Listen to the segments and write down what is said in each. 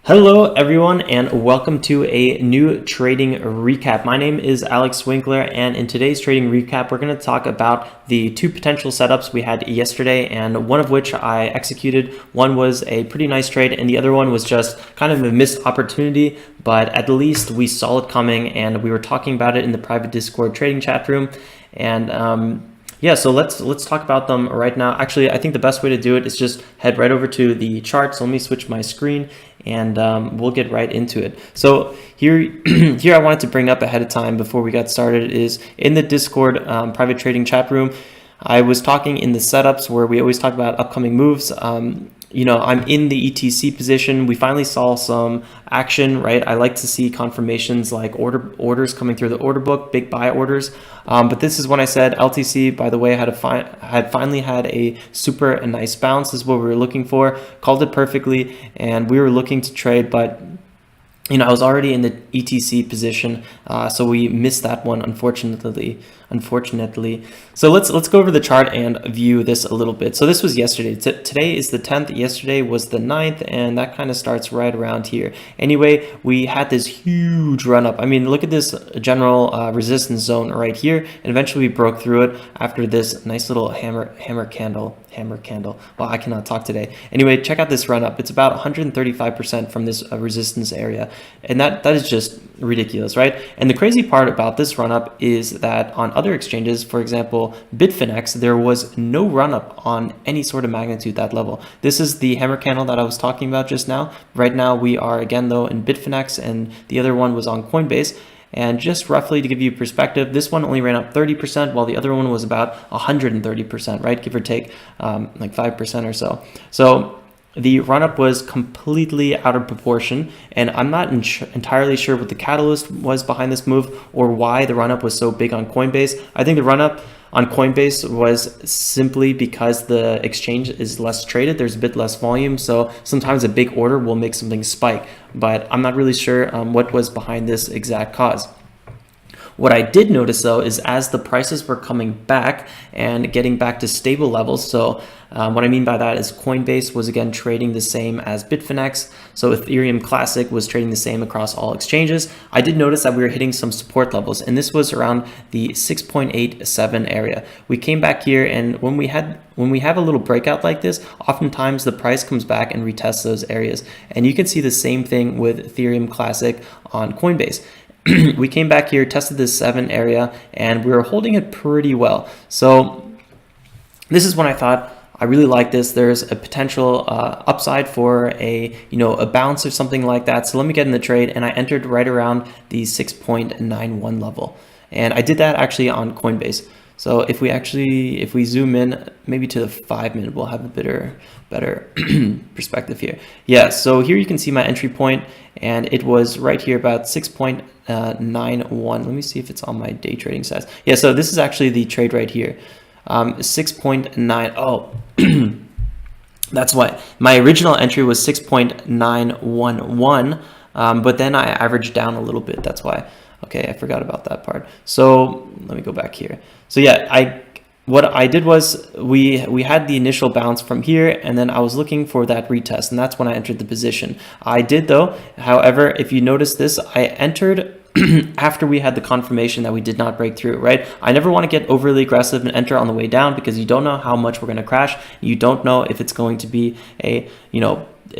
Hello everyone and welcome to a new trading recap. My name is Alex Winkler, and in today's trading recap we're going to talk about the two potential setups we had yesterday, and one of which I executed. One was a pretty nice trade and the other one was just kind of a missed opportunity, but at least we saw it coming and we were talking about it in the private Discord trading chat room. And yeah, so let's talk about them right now. Actually, I think the best way to do it is just head right over to the chart. So let me switch my screen and we'll get right into it. So here I wanted to bring up ahead of time before we got started is in the Discord private trading chat room. I was talking in the setups where we always talk about upcoming moves. I'm in the ETC position. We finally saw some action, right? I like to see confirmations like orders coming through the order book, big buy orders. But this is when I said LTC, by the way, had finally had a super nice bounce. This is what we were looking for. Called it perfectly, and we were looking to trade, but I was already in the ETC position, so we missed that one, unfortunately. So let's go over the chart and view this a little bit. So this was yesterday. Today is the 10th. Yesterday was the 9th, and that kind of starts right around here. Anyway, we had this huge run up. I mean, look at this general resistance zone right here, and eventually we broke through it after this nice little hammer candle. Well, I cannot talk today. Anyway, check out this run up. It's about 135% from this resistance area, and that is just ridiculous, right? And the crazy part about this run up is that on other exchanges, for example Bitfinex, there was no run up on any sort of magnitude that level. This is the hammer candle that I was talking about just now. Right now we are again though in Bitfinex, and the other one was on Coinbase. And just roughly to give you perspective, this one only ran up 30%, while the other one was about 130%, right? Give or take like 5% or so. So the run-up was completely out of proportion, and I'm not entirely sure what the catalyst was behind this move or why the run-up was so big on Coinbase. I think the run-up on Coinbase was simply because the exchange is less traded. There's a bit less volume, so sometimes a big order will make something spike, but I'm not really sure what was behind this exact cause. What I did notice though is as the prices were coming back and getting back to stable levels, so what I mean by that is Coinbase was again trading the same as Bitfinex, so Ethereum Classic was trading the same across all exchanges. I did notice that we were hitting some support levels, and this was around the 6.87 area. We came back here, and when we have a little breakout like this, oftentimes the price comes back and retests those areas, and you can see the same thing with Ethereum Classic on Coinbase. We came back here, tested this 7 area, and we were holding it pretty well. So this is when I thought, I really like this. There's a potential upside for a bounce or something like that. So let me get in the trade, and I entered right around the 6.91 level, and I did that actually on Coinbase. So if we zoom in maybe to the 5-minute, we'll have a better perspective here. Yeah, so here you can see my entry point, and it was right here about 6.91. Let me see if it's on my day trading size. Yeah, so this is actually the trade right here. 6.9. Oh, that's why my original entry was 6.911, but then I averaged down a little bit. That's why. Okay, I forgot about that part. So let me go back here. So yeah, what I did was we had the initial bounce from here, and then I was looking for that retest, and that's when I entered the position. I did though, however, if you notice this, I entered after we had the confirmation that we did not break through, right? I never want to get overly aggressive and enter on the way down, because you don't know how much we're going to crash. You don't know if it's going to be a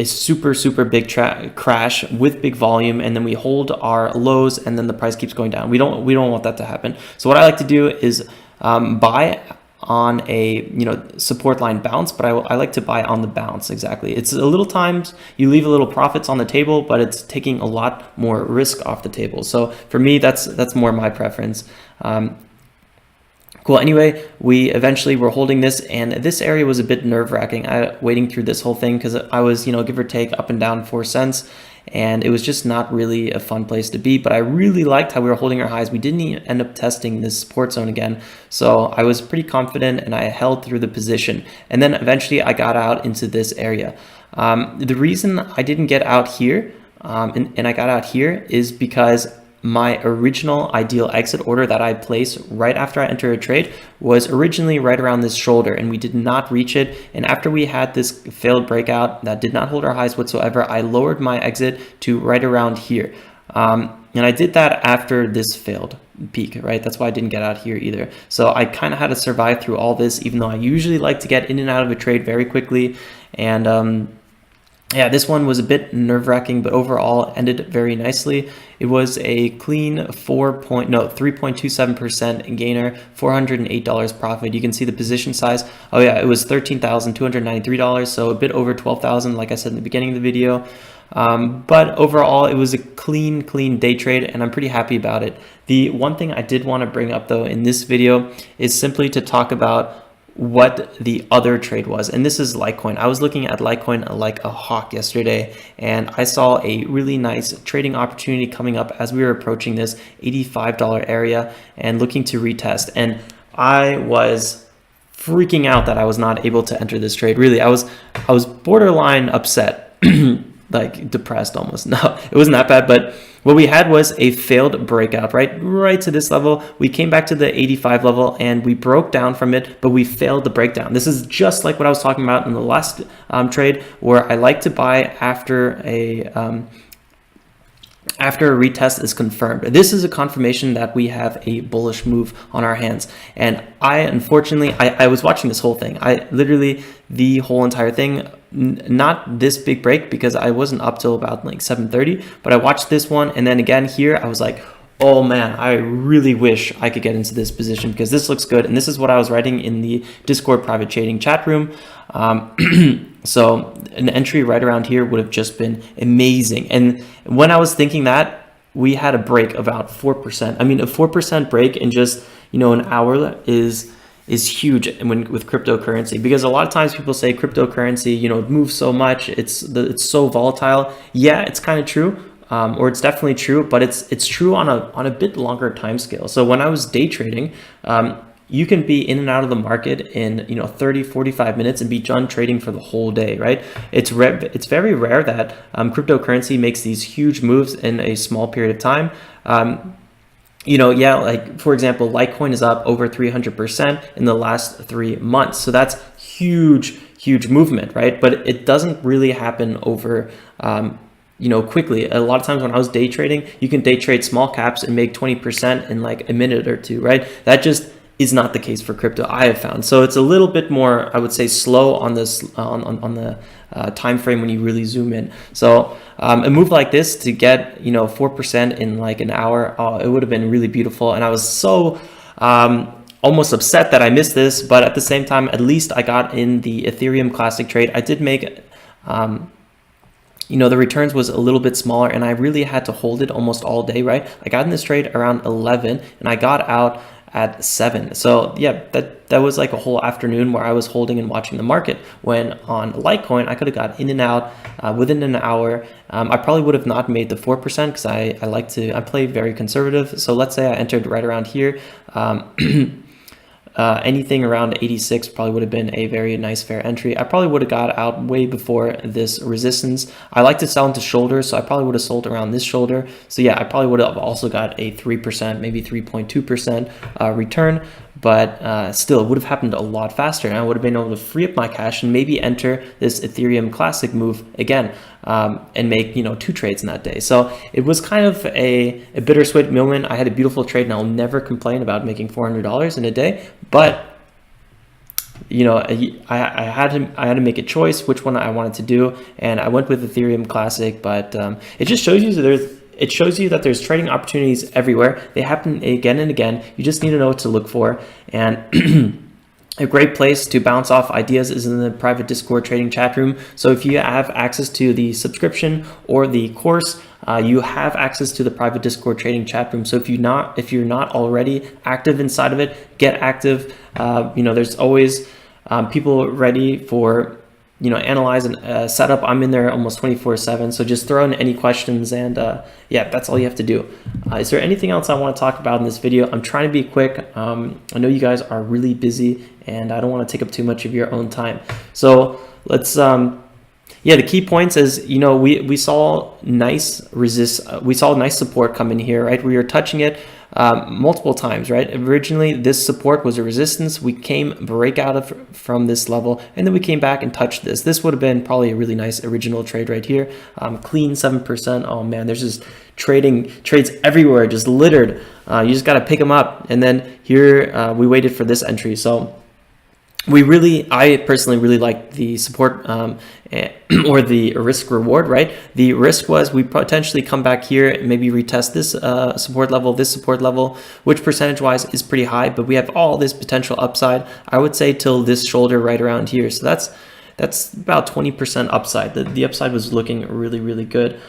super big crash with big volume, and then we hold our lows and then the price keeps going down. We don't want that to happen. So what I like to do is buy on a support line bounce, but I like to buy on the bounce. Exactly. It's a little times you leave a little profits on the table, but it's taking a lot more risk off the table. So for me, that's more my preference. Cool. Anyway, we eventually were holding this, and this area was a bit nerve-wracking. Waiting through this whole thing, because I was give or take up and down 4 cents, and it was just not really a fun place to be. But I really liked how we were holding our highs. We didn't even end up testing this support zone again, so I was pretty confident, and I held through the position. And then eventually I got out into this area. The reason I didn't get out here and I got out here is because my original ideal exit order that I place right after I enter a trade was originally right around this shoulder, and we did not reach it. And after we had this failed breakout that did not hold our highs whatsoever, I lowered my exit to right around here. And I did that after this failed peak, right? That's why I didn't get out here either. So I kind of had to survive through all this, even though I usually like to get in and out of a trade very quickly. And yeah, this one was a bit nerve-wracking, but overall ended very nicely. It was a clean 3.27% gainer, $408 profit. You can see the position size. Oh yeah, it was $13,293, so a bit over $12,000, like I said in the beginning of the video. But overall, it was a clean day trade, and I'm pretty happy about it. The one thing I did want to bring up though in this video is simply to talk about what the other trade was, and this is Litecoin. I was looking at Litecoin like a hawk yesterday, and I saw a really nice trading opportunity coming up as we were approaching this $85 area and looking to retest. And I was freaking out that I was not able to enter this trade. Really, I was borderline upset. Like depressed almost. No, it wasn't that bad, but what we had was a failed breakout, right to this level. We came back to the 85 level and we broke down from it, but we failed the breakdown. This is just like what I was talking about in the last trade, where I like to buy after a retest is confirmed. This is a confirmation that we have a bullish move on our hands. And unfortunately, I was watching this whole thing. I literally, the whole entire thing, not this big break because I wasn't up till about like 7:30, but I watched this one. And then again here, I was like, oh man, I really wish I could get into this position because this looks good. And this is what I was writing in the Discord private trading chat room. So an entry right around here would have just been amazing. And when I was thinking that, we had a break about 4%. I mean, a 4% break in just, an hour is huge with cryptocurrency, because a lot of times people say cryptocurrency, it moves so much, it's so volatile. Yeah, it's kind of true. Or it's definitely true, but it's true on a bit longer time scale. So when I was day trading, you can be in and out of the market in 30, 45 minutes and be done trading for the whole day, right? It's very rare that cryptocurrency makes these huge moves in a small period of time. Yeah, like for example, Litecoin is up over 300% in the last 3 months. So that's huge movement, right? But it doesn't really happen over quickly. A lot of times when I was day trading, you can day trade small caps and make 20% in like a minute or two, right? That just is not the case for crypto, I have found. So it's a little bit more, I would say, slow on this on the time frame when you really zoom in. So a move like this to get 4% in like an hour, it would have been really beautiful. And I was so almost upset that I missed this, but at the same time, at least I got in the Ethereum Classic trade. I did make the returns was a little bit smaller, and I really had to hold it almost all day, right? I got in this trade around 11 and I got out at 7. So yeah, that was like a whole afternoon where I was holding and watching the market, when on Litecoin I could have got in and out within an hour. I probably would have not made the 4% because I play very conservative. So let's say I entered right around here. Anything around 86 probably would have been a very nice fair entry. I probably would have got out way before this resistance. I like to sell into shoulders, so I probably would have sold around this shoulder. So yeah, I probably would have also got a 3%, maybe 3.2% return, but still it would have happened a lot faster, and I would have been able to free up my cash and maybe enter this Ethereum Classic move again and make 2 trades in that day. So it was kind of a bittersweet moment. I had a beautiful trade, and I'll never complain about making $400 in a day, but I had to make a choice which one I wanted to do, and I went with Ethereum Classic. But it just shows you that there's trading opportunities everywhere. They happen again and again. You just need to know what to look for. And a great place to bounce off ideas is in the private Discord trading chat room. So if you have access to the subscription or the course, you have access to the private Discord trading chat room. So if you're not already active inside of it, get active. There's always people ready for analyze and set up. I'm in there almost 24/7. So just throw in any questions, and yeah, that's all you have to do. Is there anything else I want to talk about in this video? I'm trying to be quick. I know you guys are really busy, and I don't want to take up too much of your own time. So let's yeah, the key points is, you know, we saw nice we saw nice support come in here, right? We were touching it multiple times, right? Originally, this support was a resistance. We came break out of from this level, and then we came back and touched this. This would have been probably a really nice original trade right here. Clean 7%. Oh man, there's just trades everywhere, just littered. You just got to pick them up. And then here we waited for this entry. So I personally really like the support or the risk reward, right? The risk was we potentially come back here, maybe retest this support level, which percentage wise is pretty high, but we have all this potential upside, I would say, till this shoulder right around here. So that's about 20% upside. The upside was looking really, really good.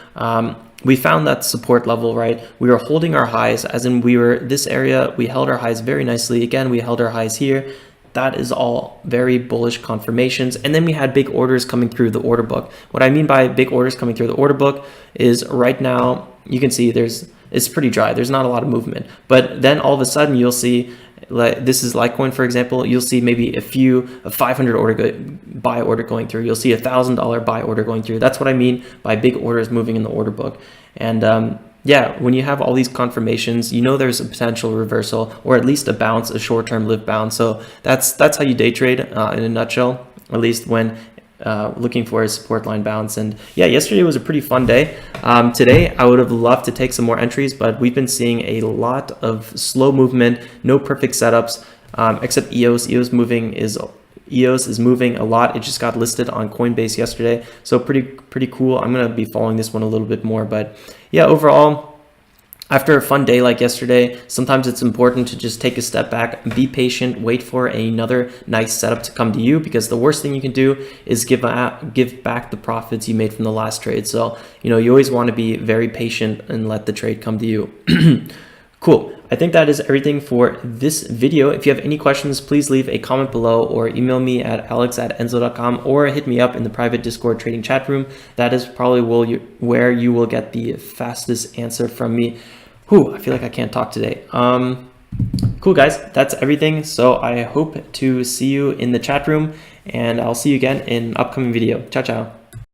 We found that support level, right? We were holding our highs, as in this area, we held our highs very nicely. Again, we held our highs here. That is all very bullish confirmations. And then we had big orders coming through the order book. What I mean by big orders coming through the order book is right now, you can see it's pretty dry. There's not a lot of movement. But then all of a sudden you'll see, like this is Litecoin, for example, you'll see maybe a 500 buy order going through. You'll see $1,000 buy order going through. That's what I mean by big orders moving in the order book. And yeah, when you have all these confirmations, you know there's a potential reversal or at least a bounce, a short-term live bounce. So that's how you day trade in a nutshell, at least when looking for a support line bounce. And yeah, yesterday was a pretty fun day. Today, I would have loved to take some more entries, but we've been seeing a lot of slow movement, no perfect setups, except EOS. EOS is moving a lot. It just got listed on Coinbase yesterday, so pretty cool. I'm gonna be following this one a little bit more, but yeah, overall, after a fun day like yesterday, sometimes it's important to just take a step back, be patient, wait for another nice setup to come to you, because the worst thing you can do is give back the profits you made from the last trade. So, you know, you always want to be very patient and let the trade come to you. Cool. I think that is everything for this video. If you have any questions, please leave a comment below or email me at alex@enzo.com or hit me up in the private Discord trading chat room. That is probably where you will get the fastest answer from me. Whew, I feel like I can't talk today. Cool, guys. That's everything. So I hope to see you in the chat room, and I'll see you again in an upcoming video. Ciao, ciao.